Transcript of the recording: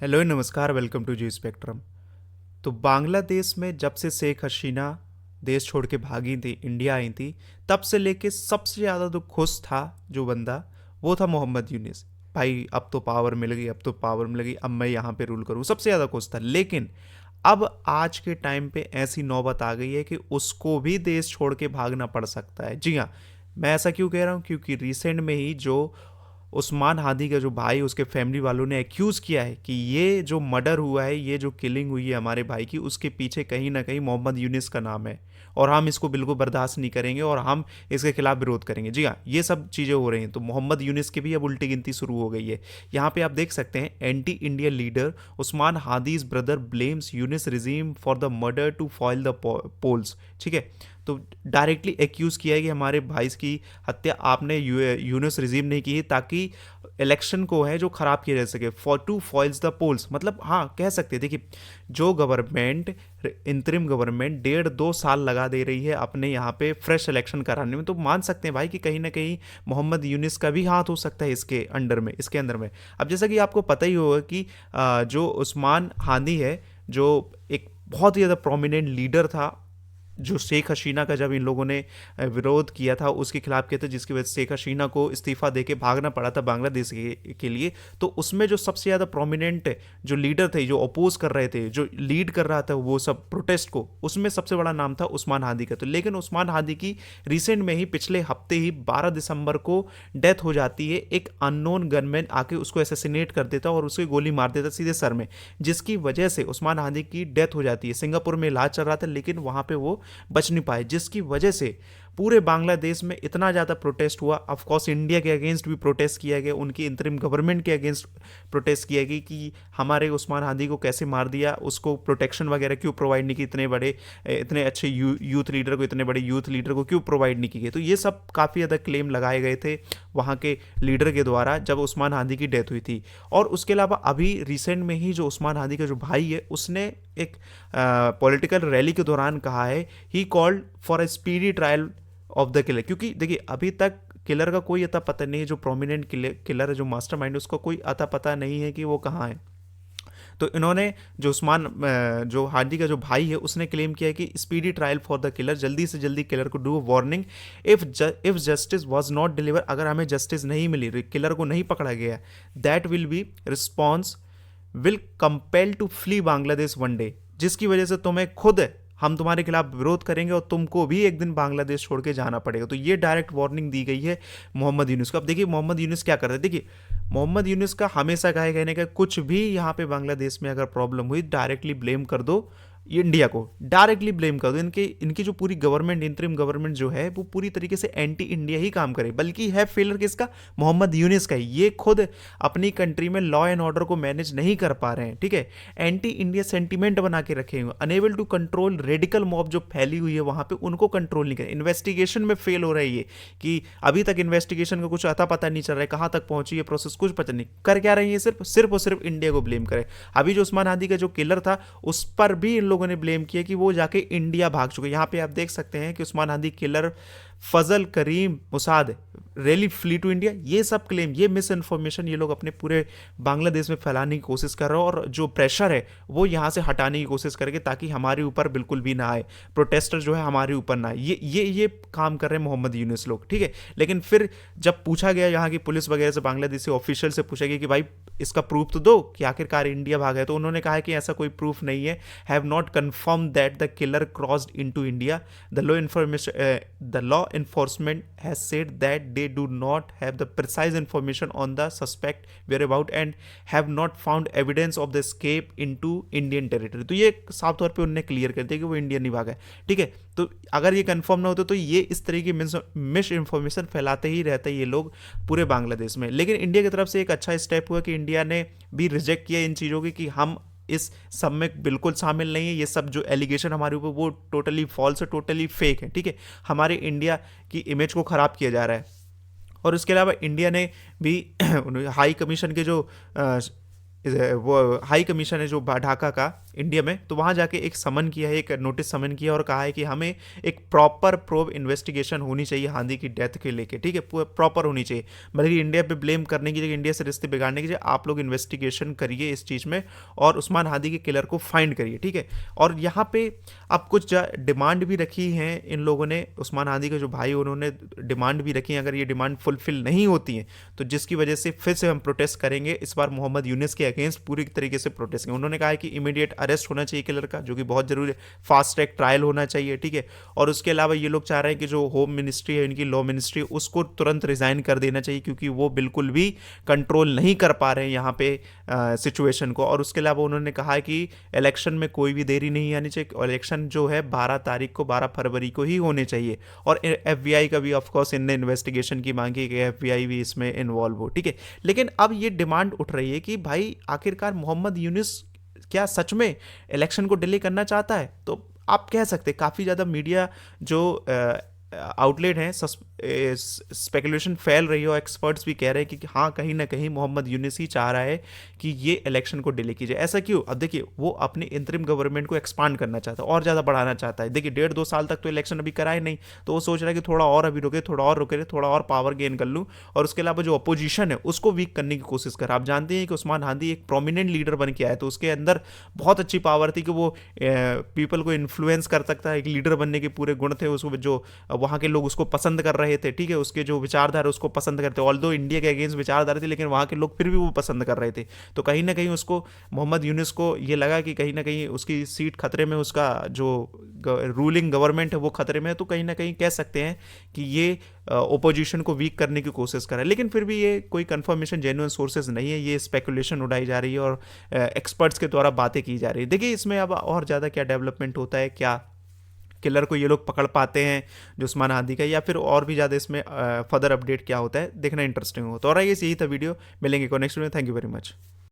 Hello नमस्कार, welcome to G spectrum. तो बांग्लादेश में जब से शेख हसीना देश छोड़ के भागी थी, इंडिया आई थी, तब से लेके सबसे ज़्यादा जो खुश था जो बंदा, वो था मोहम्मद यूनिस। भाई अब तो पावर मिल गई, अब तो पावर मिल गई, अब मैं यहाँ पे रूल करूँ, सबसे ज़्यादा खुश था। लेकिन अब आज के टाइम पे ऐसी नौबत आ गई है कि उसको भी देश छोड़ के भागना पड़ सकता है। जी हाँ, मैं ऐसा क्यों कह रहा हूँ, क्योंकि रिसेंट में ही जो उस्मान हादी का जो भाई, उसके फैमिली वालों ने एक्यूज़ किया है कि ये जो मर्डर हुआ है, ये जो किलिंग हुई है हमारे भाई की, उसके पीछे कहीं ना कहीं मोहम्मद यूनिस का नाम है। और हम इसको बिल्कुल बर्दाश्त नहीं करेंगे और हम इसके खिलाफ विरोध करेंगे। जी हाँ, ये सब चीज़ें हो रही हैं। तो मोहम्मद यूनिस की भी अब उल्टी गिनती शुरू हो गई है। यहाँ पे आप देख सकते हैं, anti India leader Usman Hadi's brother blames Yunus regime for the murder to foil the polls. ठीक है, तो डायरेक्टली एक्यूज़ किया है कि हमारे भाई की हत्या आपने यूनिस रिजीम नहीं की है ताकि इलेक्शन को है जो ख़राब किया जा सके, for two foils the poles. मतलब हाँ, कह सकते हैं। देखिए, जो गवर्नमेंट, इंतरिम गवर्नमेंट 1.5-2 साल लगा दे रही है अपने यहाँ पे फ्रेश इलेक्शन कराने में, तो मान सकते हैं भाई कि कहीं ना कहीं मोहम्मद यूनिस का भी हाथ हो सकता है इसके अंडर में, इसके अंदर में। अब जैसा कि आपको पता ही होगा कि जो उस्मान हादी है, जो एक बहुत ही ज़्यादा प्रोमिनेंट लीडर था, जो शेख हसीना का जब इन लोगों ने विरोध किया था उसके खिलाफ किया था, जिसकी वजह से शेख हसीना को इस्तीफा देके भागना पड़ा था बांग्लादेश के लिए। तो उसमें जो सबसे ज़्यादा प्रोमिनेंट जो लीडर थे, जो अपोज कर रहे थे, जो लीड कर रहा था वो सब प्रोटेस्ट को, उसमें सबसे बड़ा नाम था उस्मान हादी का। तो लेकिन उस्मान हादी की रिसेंट में ही, पिछले हफ्ते ही 12 दिसंबर को डेथ हो जाती है। एक अननोन गनमैन आके उसको असैसिनेट कर देता और उसकी गोली मार देता सीधे सर में, जिसकी वजह से उस्मान हादी की डेथ हो जाती है। सिंगापुर में इलाज चल रहा था लेकिन वहाँ पे वो बच नहीं पाए, जिसकी वजह से पूरे बांग्लादेश में इतना ज़्यादा प्रोटेस्ट हुआ। ऑफ कोर्स इंडिया के अगेंस्ट भी प्रोटेस्ट किया गया, उनकी इंतरिम गवर्नमेंट के अगेंस्ट प्रोटेस्ट किया गया कि हमारे उस्मान हादी को कैसे मार दिया, उसको प्रोटेक्शन वगैरह क्यों प्रोवाइड नहीं की, इतने बड़े, इतने अच्छे यूथ लीडर को, इतने बड़े यूथ लीडर को क्यों प्रोवाइड नहीं की गई। तो ये सब काफ़ी ज़्यादा क्लेम लगाए गए थे वहाँ के लीडर के द्वारा जब उस्मान हादी की डेथ हुई थी। और उसके अलावा अभी रिसेंट में ही जो उस्मान हादी का जो भाई है, उसने एक पॉलिटिकल रैली के दौरान कहा है, he called for a speedy trial of the killer. क्योंकि देखिए, अभी तक किलर का कोई अता पता नहीं है, जो प्रोमिनेंट किलर है, जो मास्टरमाइंड है, उसका कोई अता पता नहीं है कि वो कहाँ है। तो इन्होंने, जो उस्मान, जो हादी का जो भाई है, उसने क्लेम किया है कि speedy trial for the killer, जल्दी से जल्दी किलर को do warning, if justice was not deliver, अगर हमें जस्टिस नहीं मिली, किलर को नहीं पकड़ा गया, that will be response will compel to flee Bangladesh one day, जिसकी वजह से तुम्हें खुद, हम तुम्हारे खिलाफ विरोध करेंगे और तुमको भी एक दिन बांग्लादेश छोड़ के जाना पड़ेगा। तो ये डायरेक्ट वार्निंग दी गई है मोहम्मद यूनुस को। अब देखिए मोहम्मद यूनुस क्या कर रहे हैं। देखिए, मोहम्मद यूनुस का हमेशा कहे कहने का, कुछ भी यहाँ पे बांग्लादेश में अगर प्रॉब्लम हुई, डायरेक्टली ब्लेम कर दो इंडिया को, डायरेक्टली ब्लेम कर दो। इनकी जो पूरी गवर्नमेंट, इंतरिम गवर्नमेंट जो है, वो पूरी तरीके से एंटी इंडिया ही काम करे। बल्कि है फेलर किसका, मोहम्मद यूनिस का ही। ये खुद अपनी कंट्री में लॉ एंड ऑर्डर को मैनेज नहीं कर पा रहे हैं। ठीक है, एंटी इंडिया सेंटीमेंट बना के रखे हुए, unable to control radical mob जो फैली हुई है वहां पे, उनको कंट्रोल नहीं करे। इन्वेस्टिगेशन में फेल हो रही है कि अभी तक इन्वेस्टिगेशन का कुछ अता पता नहीं चल रहा है, कहां तक पहुंची है प्रोसेस, कुछ पता नहीं कर क्या रही है, सिर्फ सिर्फ और सिर्फ इंडिया को ब्लेम करे। अभी जो उस्मान हादी का जो किलर था, उस पर भी इन लोगों ने ब्लेम किया कि वो जाके इंडिया भाग चुके। यहाँ पे आप देख सकते हैं कि Usman Hadi killer Fazal Karim Musad rally flee to India. ये सब क्लेम, ये मिस इन्फॉर्मेशन ये लोग अपने पूरे बांग्लादेश में फैलाने की कोशिश कर रहे हैं, और जो प्रेशर है वो यहाँ से हटाने की कोशिश करेंगे ताकि हमारे ऊपर बिल्कुल भी ना आए, प्रोटेस्टर जो है हमारे ऊपर ना आए। ये काम कर रहे हैं मोहम्मद यूनुस लोग। ठीक है, लेकिन फिर जब पूछा गया यहाँ की पुलिस वगैरह से, बांग्लादेशी ऑफिशियल से पूछा गया कि भाई इसका प्रूफ तो दो कि आखिरकार इंडिया भागा है, तो उन्होंने कहा कि ऐसा कोई प्रूफ नहीं है, have not confirm that the killer crossed into India, the law enforcement has said that they do not have the precise information on the suspect whereabout and have not found evidence of the escape into Indian territory। तो ये साफ तौर पे उन्होंने clear कर दिया कि वो इंडिया नहीं भागा है। ठीक है, तो अगर ये कंफर्म ना होता तो ये इस तरह की मिस इन्फॉर्मेशन फैलाते ही रहते ये लोग पूरे बांग्लादेश में। लेकिन इंडिया की तरफ से एक अच्छा स्टेप हुआ कि इंडिया ने भी रिजेक्ट किया इन चीज़ों की कि हम इस सब में बिल्कुल शामिल नहीं है, ये सब जो एलिगेशन हमारे ऊपर वो टोटली फॉल्स है, टोटली फेक है। ठीक है, हमारे इंडिया की इमेज को ख़राब किया जा रहा है। और उसके अलावा इंडिया ने भी हाई कमीशन के जो वो हाई कमीशन है जो ढाका का इंडिया में, तो वहाँ जाके एक समन किया है, एक नोटिस समन किया और कहा है कि हमें एक प्रॉपर प्रोब इन्वेस्टिगेशन होनी चाहिए हादी की डेथ के लेके, ठीक है, प्रॉपर होनी चाहिए। बल्कि इंडिया पे ब्लेम करने की जगह, इंडिया से रिश्ते बिगाड़ने की जगह आप लोग इन्वेस्टिगेशन करिए इस चीज़ में और उस्मान हादी के किलर को फाइंड करिए, ठीक है। और यहाँ पे अब कुछ डिमांड भी रखी है इन लोगों ने, उस्मान हादी के जो भाई उन्होंने डिमांड भी रखी है। अगर ये डिमांड फुलफिल नहीं होती है तो जिसकी वजह से फिर से हम प्रोटेस्ट करेंगे, इस बार मोहम्मद यूनिस के अगेंस्ट पूरी तरीके से प्रोटेस्ट करेंगे। उन्होंने कहा है कि इमीडिएट अरेस्ट होना चाहिए किलर का, जो कि बहुत जरूरी है, फास्ट ट्रैक ट्रायल होना चाहिए, ठीक है। और उसके अलावा ये लोग चाह रहे हैं कि जो होम मिनिस्ट्री है, इनकी लॉ मिनिस्ट्री, उसको तुरंत रिजाइन कर देना चाहिए, क्योंकि वो बिल्कुल भी कंट्रोल नहीं कर पा रहे हैं यहाँ पे सिचुएशन को। और उसके अलावा उन्होंने कहा है कि इलेक्शन में कोई भी देरी नहीं आनी चाहिए, इलेक्शन जो है 12 तारीख को, 12 फरवरी को ही होने चाहिए। और एफबीआई का भी ऑफकोर्स इनने इन्वेस्टिगेशन की मांगी कि एफबीआई भी इसमें इन्वॉल्व हो, ठीक है। लेकिन अब ये डिमांड उठ रही है कि भाई आखिरकार मोहम्मद यूनिस क्या सच में इलेक्शन को डिले करना चाहता है? तो आप कह सकते काफ़ी ज़्यादा मीडिया जो आउटलेट हैं, स्पेकुलेशन फैल रही है और एक्सपर्ट्स भी कह रहे हैं कि हाँ, कहीं ना कहीं मोहम्मद यूनिस ही चाह रहा है कि ये इलेक्शन को डिले कीजिए। ऐसा क्यों? अब देखिए, वो अपनी इंतरिम गवर्नमेंट को एक्सपांड करना चाहता है और ज़्यादा बढ़ाना चाहता है। देखिए, 1.5-2 साल तक तो इलेक्शन अभी कराए नहीं, तो वो सोच रहा है कि थोड़ा और अभी रुके, थोड़ा और रुके, थोड़ा और पावर गेन कर लूँ और उसके अलावा जो अपोजिशन है उसको वीक करने की कोशिश कर। आप जानते हैं कि उस्मान हादी एक प्रोमिनेंट लीडर बन के आया, तो उसके अंदर बहुत अच्छी पावर थी कि वो पीपल को इन्फ्लुएंस कर सकता है, एक लीडर बनने के पूरे गुण थे उसको, जो वहाँ के लोग उसको पसंद कर रहे थे, ठीक है, उसके जो विचारधारा उसको पसंद करते, ऑल्दो इंडिया के अगेंस्ट विचारधारा थी, लेकिन वहाँ के लोग फिर भी वो पसंद कर रहे थे। तो कहीं ना कहीं उसको, मोहम्मद यूनिस को ये लगा कि कहीं ना कहीं उसकी सीट खतरे में, उसका जो रूलिंग गवर्नमेंट है वो खतरे में है। तो कहीं ना कहीं कह सकते हैं कि ये ओपोजिशन को वीक करने की कोशिश कर रहा है। लेकिन फिर भी ये कोई कंफर्मेशन जेन्युइन सोर्सेज नहीं है, ये स्पेकुलेशन उड़ाई जा रही है और एक्सपर्ट्स के द्वारा बातें की जा रही है। देखिए, इसमें अब और ज़्यादा क्या डेवलपमेंट होता है, क्या किलर को ये लोग पकड़ पाते हैं जो उस्मान हादी का, या फिर और भी ज़्यादा इसमें फर्दर अपडेट क्या होता है, देखना इंटरेस्टिंग हो। तो और यही था वीडियो, मिलेंगे next video. Thank you very much.